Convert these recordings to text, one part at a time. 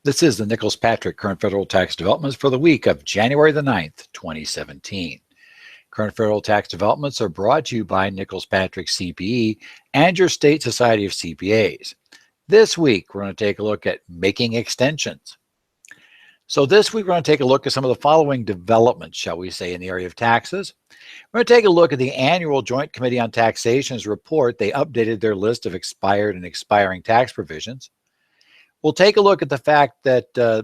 This is the Nichols Patrick Current Federal Tax Developments for the week of January the 9th, 2017. Current Federal Tax Developments are brought to you by Nichols Patrick CPE and your State Society of CPAs. This week, we're going to take a look at making extensions. So this week, we're going to take a look at some of the following developments, shall we say, in the area of taxes. We're going to take a look at the annual Joint Committee on Taxation's report. They updated their list of expired and expiring tax provisions. We'll take a look at the fact that the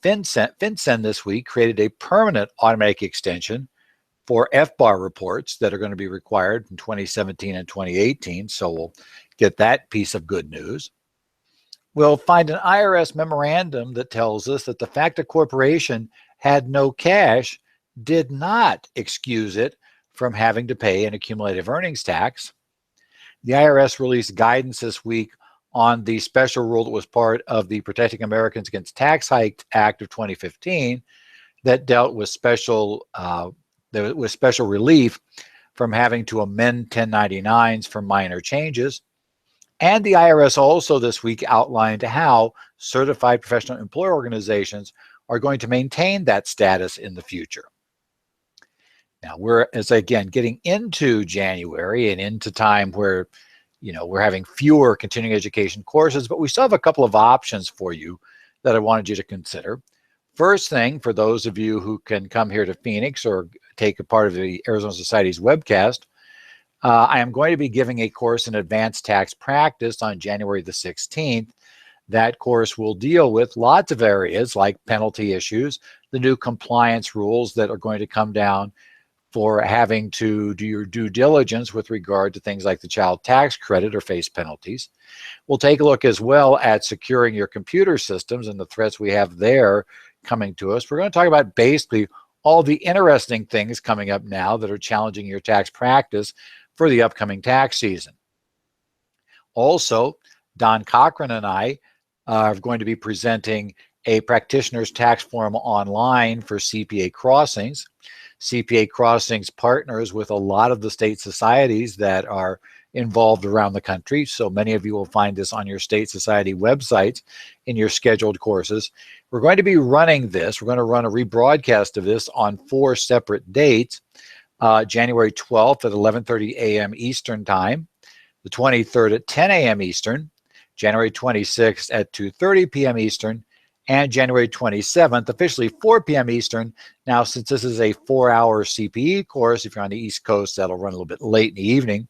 FinCEN this week created a permanent automatic extension for FBAR reports that are going to be required in 2017 and 2018. So we'll get that piece of good news. We'll find an IRS memorandum that tells us that the fact a corporation had no cash did not excuse it from having to pay an accumulative earnings tax. The IRS released guidance this week on the special rule that was part of the Protecting Americans Against Tax Hike Act of 2015 that dealt with special relief from having to amend 1099s for minor changes. And the IRS also this week outlined how certified professional employer organizations are going to maintain that status in the future. Now we're, again, getting into January and into time where we're having fewer continuing education courses, but we still have a couple of options for you that I wanted you to consider. First thing, for those of you who can come here to Phoenix or take a part of the Arizona Society's webcast, I am going to be giving a course in advanced tax practice on January the 16th. That course will deal with lots of areas like penalty issues, the new compliance rules that are going to come down for having to do your due diligence with regard to things like the child tax credit or face penalties. We'll take a look as well at securing your computer systems and the threats we have there coming to us. We're going to talk about basically all the interesting things coming up now that are challenging your tax practice for the upcoming tax season. Also, Don Cochran and I are going to be presenting a practitioner's tax forum online for CPA Crossings. CPA Crossings partners with a lot of the state societies that are involved around the country. So many of you will find this on your state society websites in your scheduled courses. We're going to be running this. We're going to run a rebroadcast of this on 4 separate dates. January 12th at 11:30 a.m. Eastern Time, the 23rd at 10 a.m. Eastern, January 26th at 2:30 p.m. Eastern, and January 27th, officially 4 p.m. Eastern. Now, since this is a 4-hour CPE course, if you're on the East Coast, that'll run a little bit late in the evening.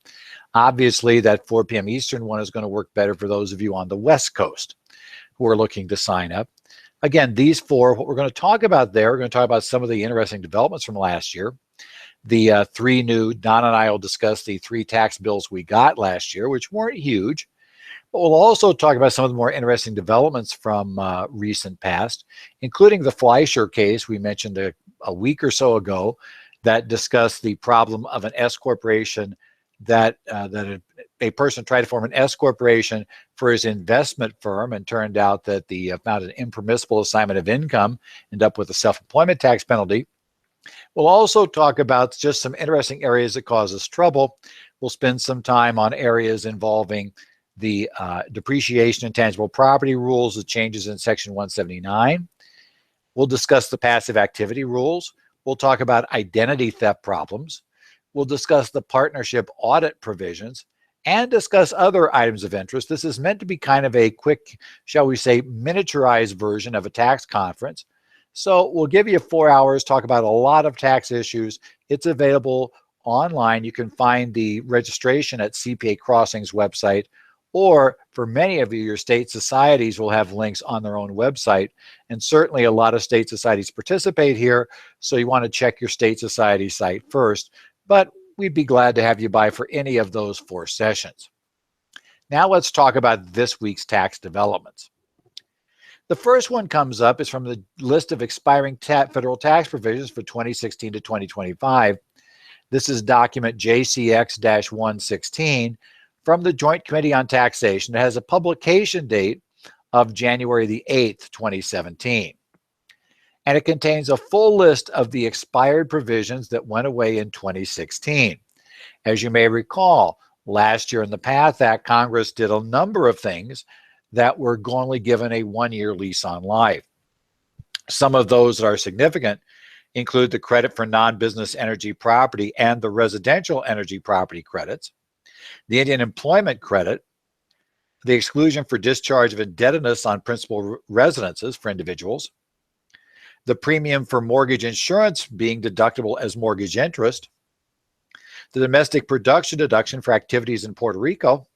Obviously, that 4 p.m. Eastern one is going to work better for those of you on the West Coast who are looking to sign up. Again, these 4, what we're going to talk about there, we're going to talk about some of the interesting developments from last year. The 3 new, Don and I will discuss the 3 tax bills we got last year, which weren't huge. But we'll also talk about some of the more interesting developments from recent past, including the Fleischer case we mentioned a week or so ago that discussed the problem of an S corporation that a person tried to form an S corporation for his investment firm and turned out that the found an impermissible assignment of income, ended up with a self-employment tax penalty. We'll also talk about just some interesting areas that cause us trouble. We'll spend some time on areas involving the depreciation and tangible property rules, the changes in Section 179. We'll discuss the passive activity rules. We'll talk about identity theft problems. We'll discuss the partnership audit provisions and discuss other items of interest. This is meant to be kind of a quick, shall we say, miniaturized version of a tax conference. So we'll give you 4 hours, talk about a lot of tax issues. It's available online. You can find the registration at CPA Crossings website, or for many of you, your state societies will have links on their own website. And certainly a lot of state societies participate here, so you want to check your state society site first. But we'd be glad to have you by for any of those 4 sessions. Now let's talk about this week's tax developments. The first one comes up is from the list of expiring federal tax provisions for 2016 to 2025. This is document JCX-116 from the Joint Committee on Taxation. It has a publication date of January the 8th, 2017. And it contains a full list of the expired provisions that went away in 2016. As you may recall, last year in the PATH Act, Congress did a number of things that were only given a 1-year lease on life. Some of those that are significant include the credit for non-business energy property and the residential energy property credits, the Indian employment credit, the exclusion for discharge of indebtedness on principal residences for individuals, the premium for mortgage insurance being deductible as mortgage interest, the domestic production deduction for activities in Puerto Rico,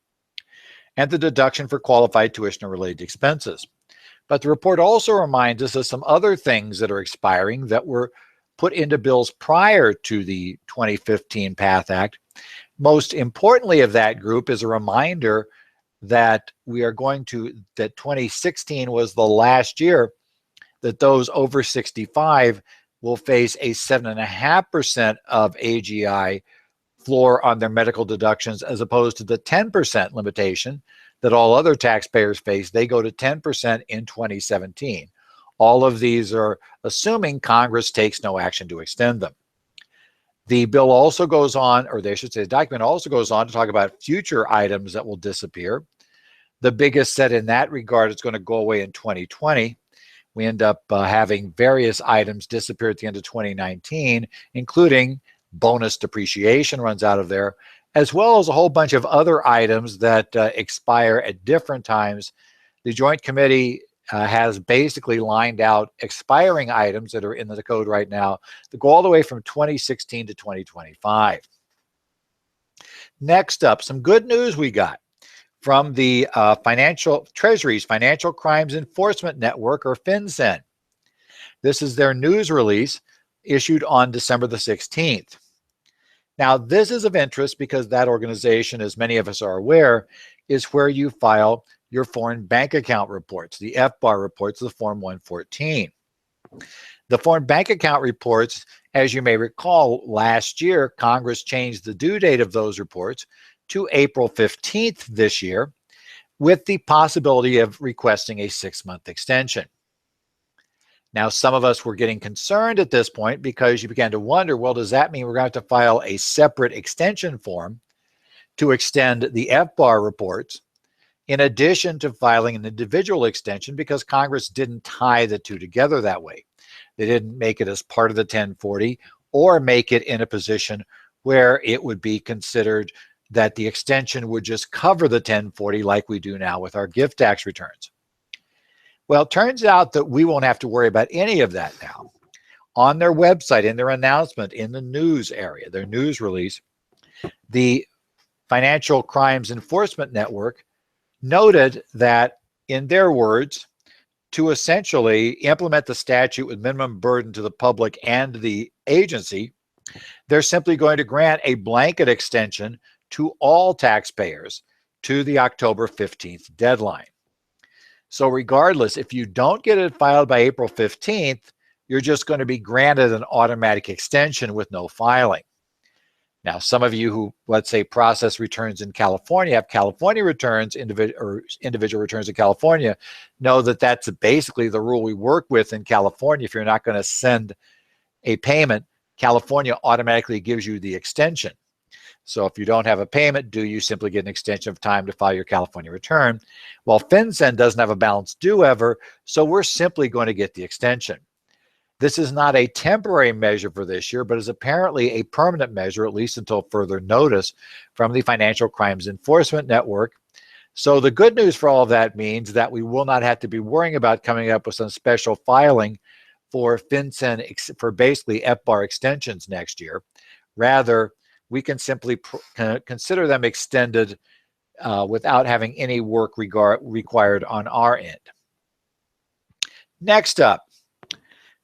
and the deduction for qualified tuition and related expenses. But the report also reminds us of some other things that are expiring that were put into bills prior to the 2015 PATH Act. Most importantly of that group is a reminder that that 2016 was the last year that those over 65 will face a 7.5% of AGI floor on their medical deductions, as opposed to the 10% limitation that all other taxpayers face. They go to 10% in 2017. All of these are assuming Congress takes no action to extend them. The bill also goes on, or they should say the document also goes on to talk about future items that will disappear. The biggest set in that regard is going to go away in 2020. We end up having various items disappear at the end of 2019, including bonus depreciation runs out of there, as well as a whole bunch of other items that expire at different times. The Joint Committee has basically lined out expiring items that are in the code right now that go all the way from 2016 to 2025. Next up, some good news we got from the Treasury's Financial Crimes Enforcement Network, or FinCEN. This is their news release issued on December the 16th. Now, this is of interest because that organization, as many of us are aware, is where you file your foreign bank account reports, the FBAR reports, the Form 114. The foreign bank account reports, as you may recall, last year, Congress changed the due date of those reports to April 15th this year, with the possibility of requesting a 6-month extension. Now, some of us were getting concerned at this point because you began to wonder, well, does that mean we're going to have to file a separate extension form to extend the FBAR reports, in addition to filing an individual extension, because Congress didn't tie the two together that way. They didn't make it as part of the 1040 or make it in a position where it would be considered that the extension would just cover the 1040 like we do now with our gift tax returns. Well, it turns out that we won't have to worry about any of that now. On their website, in their announcement, in the news area, their news release, the Financial Crimes Enforcement Network noted that, in their words, to essentially implement the statute with minimum burden to the public and the agency, they're simply going to grant a blanket extension to all taxpayers to the October 15th deadline. So regardless, if you don't get it filed by April 15th, you're just going to be granted an automatic extension with no filing. Now, some of you who, let's say, process returns in California, have California returns, individual returns in California, know that that's basically the rule we work with in California. If you're not going to send a payment, California automatically gives you the extension. So if you don't have a payment due, you simply get an extension of time to file your California return. Well, FinCEN doesn't have a balance due ever, so we're simply going to get the extension. This is not a temporary measure for this year, but is apparently a permanent measure, at least until further notice, from the Financial Crimes Enforcement Network. So the good news for all of that means that we will not have to be worrying about coming up with some special filing for FinCEN, for basically FBAR extensions next year. Rather, we can simply consider them extended without having any work required on our end. Next up,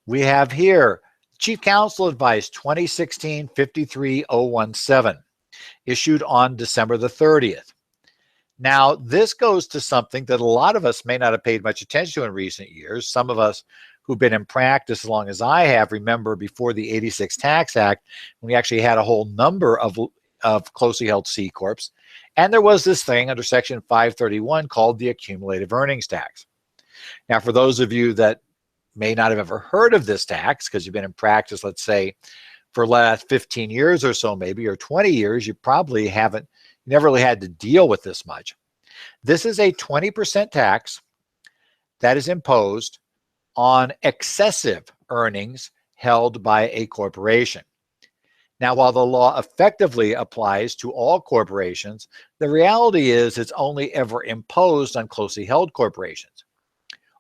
we have here Chief Counsel Advice 2016-53017, issued on December the 30th. Now, this goes to something that a lot of us may not have paid much attention to in recent years. Some of us who've been in practice as long as I have remember before the '86 Tax Act, when we actually had a whole number of closely held C Corps. And there was this thing under Section 531 called the accumulative earnings tax. Now, for those of you that may not have ever heard of this tax, because you've been in practice, let's say, for the last 15 years or so maybe, or 20 years, you probably never really had to deal with this much. This is a 20% tax that is imposed on excessive earnings held by a corporation. Now, while the law effectively applies to all corporations, the reality is it's only ever imposed on closely held corporations.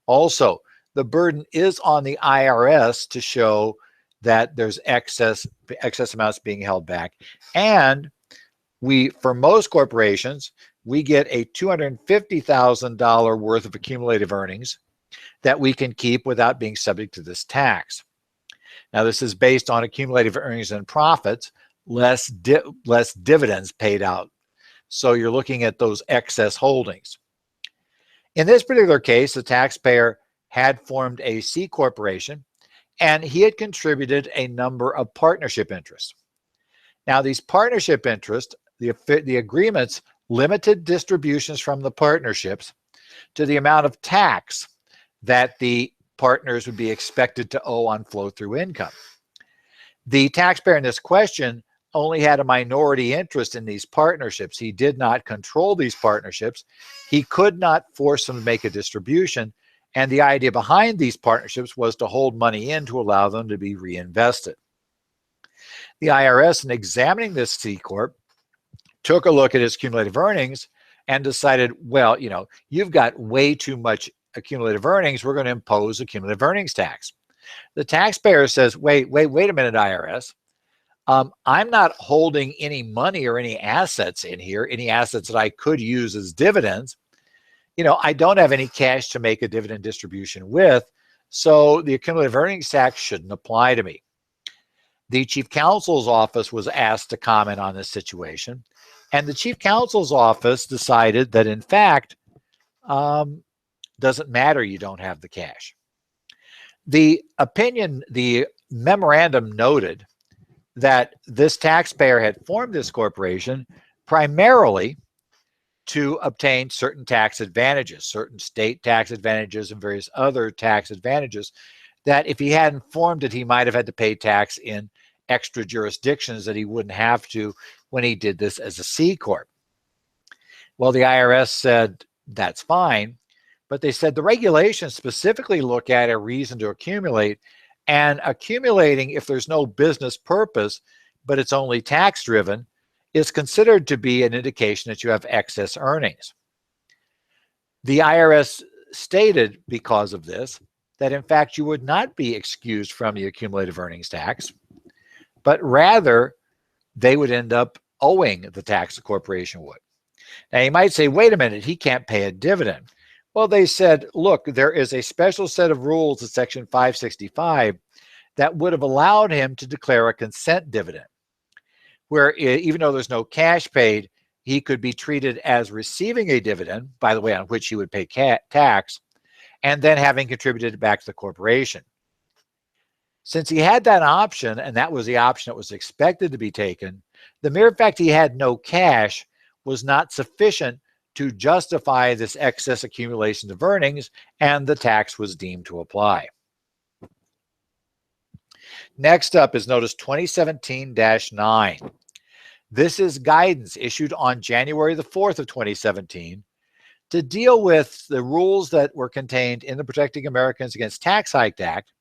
Also, the burden is on the IRS to show that there's excess amounts being held back. And for most corporations, we get a $250,000 worth of accumulative earnings that we can keep without being subject to this tax. Now, this is based on accumulative earnings and profits, less dividends paid out. So you're looking at those excess holdings. In this particular case, the taxpayer had formed a C corporation, and he had contributed a number of partnership interests. Now, these partnership interests, the agreements limited distributions from the partnerships to the amount of tax that the partners would be expected to owe on flow-through income. The taxpayer in this question only had a minority interest in these partnerships. He did not control these partnerships. He could not force them to make a distribution. And the idea behind these partnerships was to hold money in to allow them to be reinvested. The IRS, in examining this C Corp, took a look at his cumulative earnings and decided, well, you've got way too much accumulative earnings. We're going to impose a cumulative earnings tax. The taxpayer says, wait a minute, IRS. I'm not holding any money or any assets in here, any assets that I could use as dividends. I don't have any cash to make a dividend distribution with, so the accumulative earnings tax shouldn't apply to me. The Chief Counsel's office was asked to comment on this situation, and the Chief Counsel's office decided that, in fact, doesn't matter, you don't have the cash. The memorandum noted that this taxpayer had formed this corporation primarily to obtain certain tax advantages, certain state tax advantages and various other tax advantages that if he hadn't formed it, he might have had to pay tax in extra jurisdictions that he wouldn't have to when he did this as a C Corp. Well, the IRS said, that's fine, but they said the regulations specifically look at a reason to accumulate, and accumulating, if there's no business purpose, but it's only tax driven, is considered to be an indication that you have excess earnings. The IRS stated because of this that in fact you would not be excused from the accumulative earnings tax, but rather they would end up owing the tax the corporation would. Now you might say, wait a minute, he can't pay a dividend. Well, they said, look, there is a special set of rules in Section 565 that would have allowed him to declare a consent dividend, where even though there's no cash paid, he could be treated as receiving a dividend, by the way, on which he would pay tax, and then having contributed back to the corporation. Since he had that option, and that was the option that was expected to be taken, the mere fact he had no cash was not sufficient to justify this excess accumulation of earnings, and the tax was deemed to apply. Next up is Notice 2017-9. This is guidance issued on January the 4th of 2017 to deal with the rules that were contained in the Protecting Americans Against Tax Hike Act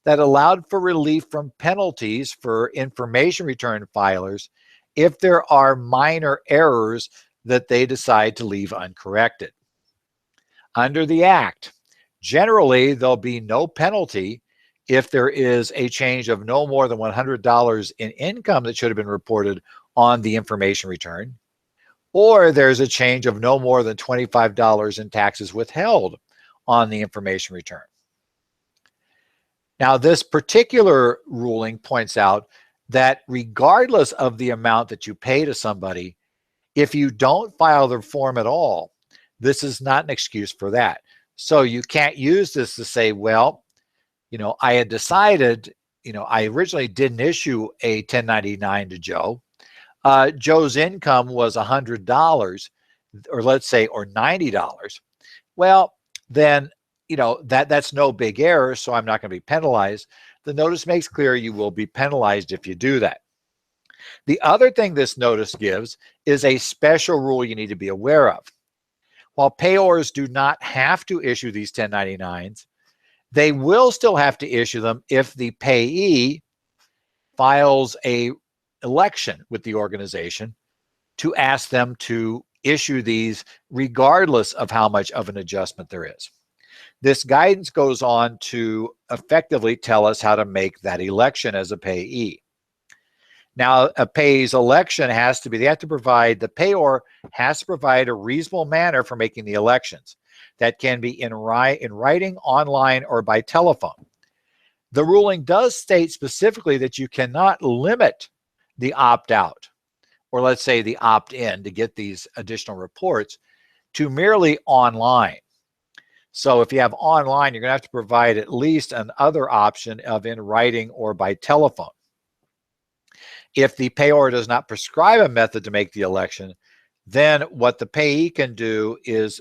that allowed for relief from penalties for information return filers if there are minor errors that they decide to leave uncorrected. Under the Act, generally there'll be no penalty if there is a change of no more than $100 in income that should have been reported on the information return, or there's a change of no more than $25 in taxes withheld on the information return. Now, this particular ruling points out that regardless of the amount that you pay to somebody, if you don't file the form at all, this is not an excuse for that. So you can't use this to say, well, I had decided, I originally didn't issue a 1099 to Joe. Joe's income was $100, or let's say, or $90. Well, then, that's no big error, so I'm not going to be penalized. The notice makes clear you will be penalized if you do that. The other thing this notice gives is a special rule you need to be aware of. while payors do not have to issue these 1099s, they will still have to issue them if the payee files a election with the organization to ask them to issue these regardless of how much of an adjustment there is. This guidance goes on to effectively tell us how to make that election as a payee. Now, a payee's election has to be, the payor has to provide a reasonable manner for making the elections. That can be in writing, online, or by telephone. The ruling does state specifically that you cannot limit the opt-out, or let's say the opt-in to get these additional reports, to merely online. So if you have online, you're going to have to provide at least another option of in writing or by telephone. If the payor does not prescribe a method to make the election, then what the payee can do is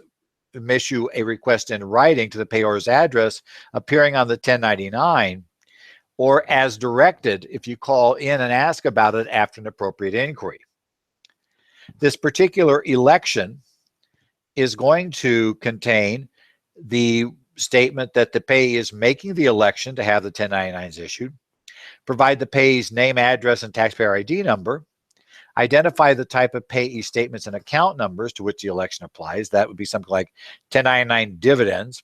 issue a request in writing to the payor's address appearing on the 1099, or as directed if you call in and ask about it after an appropriate inquiry. This particular election is going to contain the statement that the payee is making the election to have the 1099s issued, provide the payee's name, address, and taxpayer ID number, identify the type of payee statements and account numbers to which the election applies. That would be something like 1099 dividends.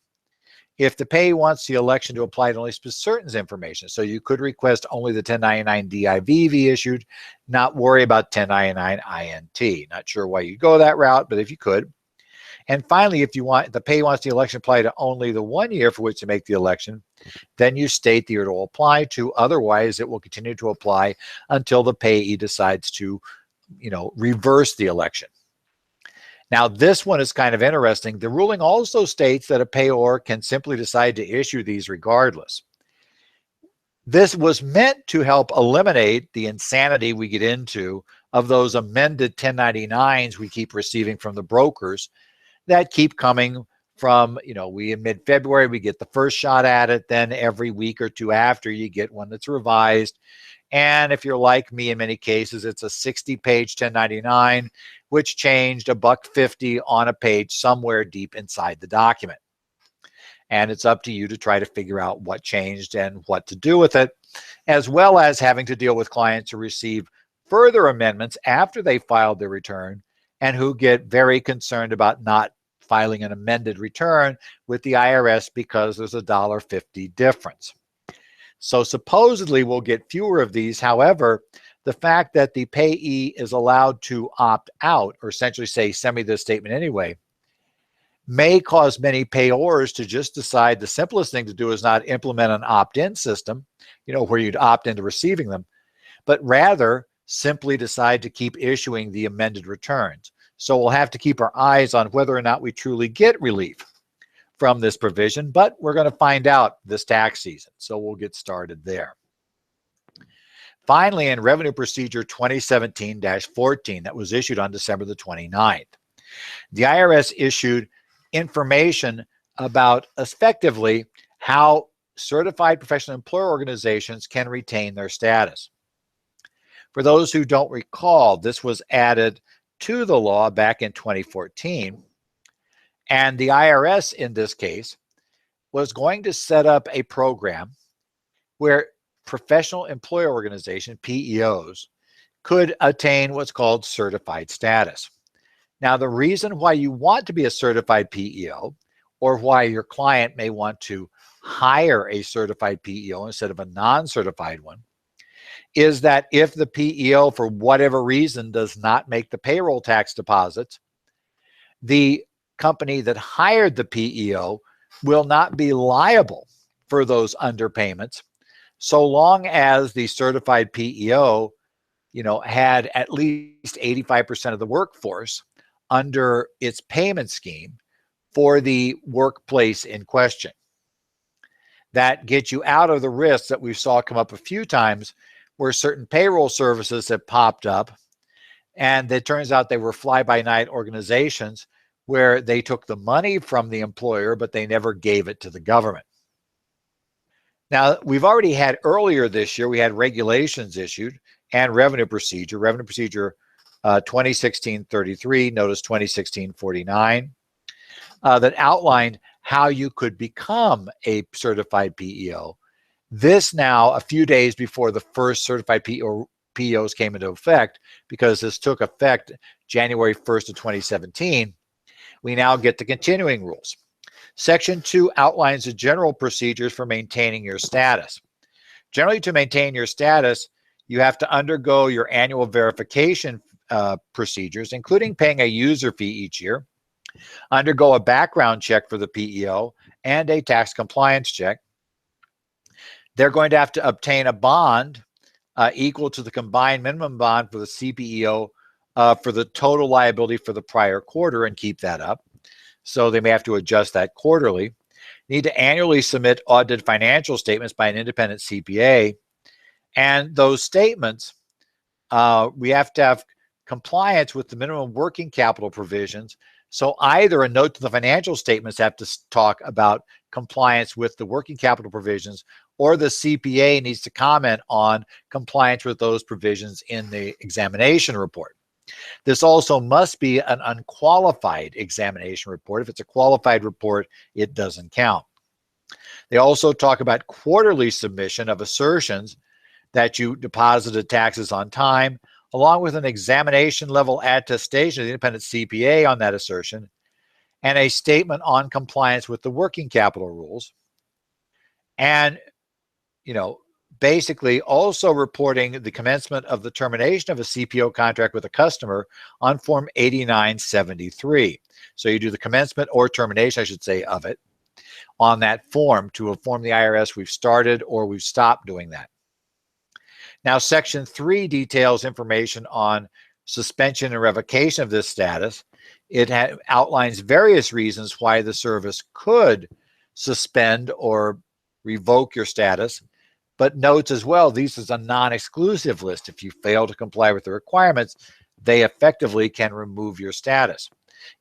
If the payee wants the election to apply to only certain information, so you could request only the 1099 DIV be issued, not worry about 1099 INT. Not sure why you go that route, but if you could. And finally, if the payee wants the election applied to only the 1 year for which to make the election, then you state the year it will apply to. Otherwise, it will continue to apply until the payee decides to, reverse the election. Now, this one is kind of interesting. The ruling also states that a payor can simply decide to issue these regardless. This was meant to help eliminate the insanity we get into of those amended 1099s we keep receiving from the brokers that keep coming from, we in mid-February, we get the first shot at it. Then every week or two after, you get one that's revised. And if you're like me, in many cases, it's a 60-page 1099, which changed $1.50 on a page somewhere deep inside the document. And it's up to you to try to figure out what changed and what to do with it, as well as having to deal with clients who receive further amendments after they filed their return and who get very concerned about not filing an amended return with the IRS because there's a $1.50 difference. So supposedly we'll get fewer of these. However, the fact that the payee is allowed to opt out, or essentially say, send me this statement anyway, may cause many payors to just decide the simplest thing to do is not implement an opt-in system, where you'd opt into receiving them, but rather simply decide to keep issuing the amended returns. So we'll have to keep our eyes on whether or not we truly get relief from this provision, but we're going to find out this tax season. So we'll get started there. Finally, in Revenue Procedure 2017-14 that was issued on December the 29th, the IRS issued information about effectively how certified professional employer organizations can retain their status. For those who don't recall, this was added to the law back in 2014, and the IRS in this case was going to set up a program where professional employer organization, PEOs, could attain what's called certified status. Now, the reason why you want to be a certified PEO, or why your client may want to hire a certified PEO instead of a non-certified one, is that if the PEO, for whatever reason, does not make the payroll tax deposits, the company that hired the PEO will not be liable for those underpayments, so long as the certified PEO, had at least 85% of the workforce under its payment scheme for the workplace in question. That gets you out of the risks that we saw come up a few times, where certain payroll services have popped up, and it turns out they were fly-by-night organizations where they took the money from the employer, but they never gave it to the government. Now, we've already had earlier this year, we had regulations issued and Revenue Procedure 2016-33, notice 2016-49. that outlined how you could become a certified PEO. This now, a few days before the first certified PEOs came into effect, because this took effect January 1st of 2017, we now get the continuing rules. Section 2 outlines the general procedures for maintaining your status. Generally, to maintain your status, you have to undergo your annual verification procedures, including paying a user fee each year, undergo a background check for the PEO, and a tax compliance check. They're going to have to obtain a bond equal to the combined minimum bond for the CPEO for the total liability for the prior quarter and keep that up. So they may have to adjust that quarterly. Need to annually submit audited financial statements by an independent CPA. And those statements, we have to have compliance with the minimum working capital provisions. So either a note to the financial statements have to talk about compliance with the working capital provisions, or the CPA needs to comment on compliance with those provisions in the examination report. This also must be an unqualified examination report. If it's a qualified report, it doesn't count. They also talk about quarterly submission of assertions that you deposited taxes on time, along with an examination level attestation of the independent CPA on that assertion, and a statement on compliance with the working capital rules. And, basically also reporting the commencement of the termination of a CPO contract with a customer on Form 8973. So you do the commencement or termination, I should say, of it on that form to inform the IRS we've started or we've stopped doing that. Now, Section 3 details information on suspension and revocation of this status. It outlines various reasons why the service could suspend or revoke your status, but notes as well, this is a non-exclusive list. If you fail to comply with the requirements, they effectively can remove your status.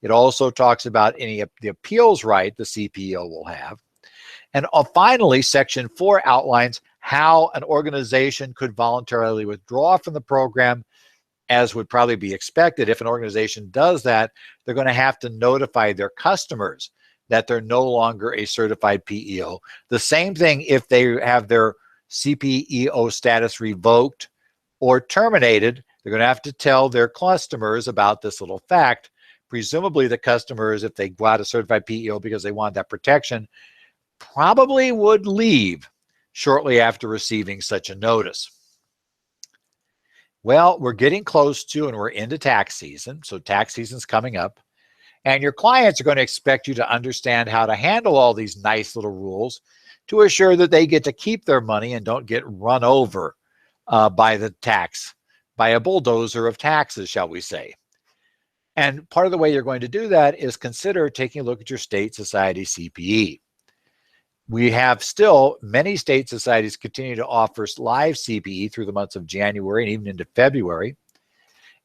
It also talks about the appeals right the CPEO will have. And finally, Section 4 outlines how an organization could voluntarily withdraw from the program, as would probably be expected. If an organization does that, they're going to have to notify their customers that they're no longer a certified PEO. The same thing if they have their CPEO status revoked or terminated, they're going to have to tell their customers about this little fact. Presumably the customers, if they go out a certified PEO because they want that protection, probably would leave shortly after receiving such a notice. Well, we're getting close to and we're into tax season. So tax season's coming up. And your clients are going to expect you to understand how to handle all these nice little rules to assure that they get to keep their money and don't get run over by a bulldozer of taxes, shall we say. And part of the way you're going to do that is consider taking a look at your state society CPE. We have still many state societies continue to offer live CPE through the months of January and even into February.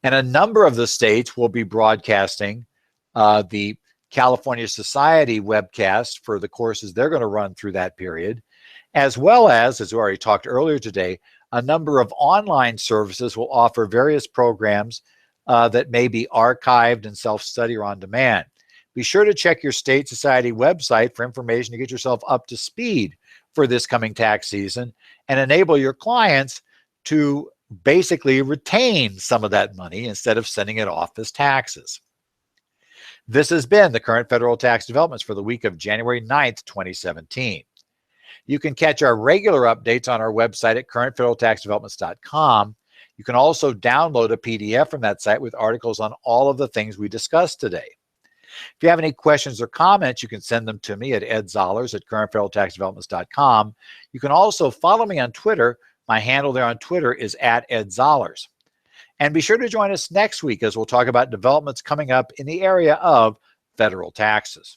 And a number of the states will be broadcasting the California Society webcast for the courses they're going to run through that period, as well as we already talked earlier today, a number of online services will offer various programs that may be archived and self-study or on demand. Be sure to check your state society website for information to get yourself up to speed for this coming tax season and enable your clients to basically retain some of that money instead of sending it off as taxes. This has been the current federal tax developments for the week of January 9th, 2017. You can catch our regular updates on our website at currentfederaltaxdevelopments.com. You can also download a PDF from that site with articles on all of the things we discussed today. If you have any questions or comments, you can send them to me at edzollers@currentfederaltaxdevelopments.com. You can also follow me on Twitter. My handle there on Twitter is @edzollers. And be sure to join us next week as we'll talk about developments coming up in the area of federal taxes.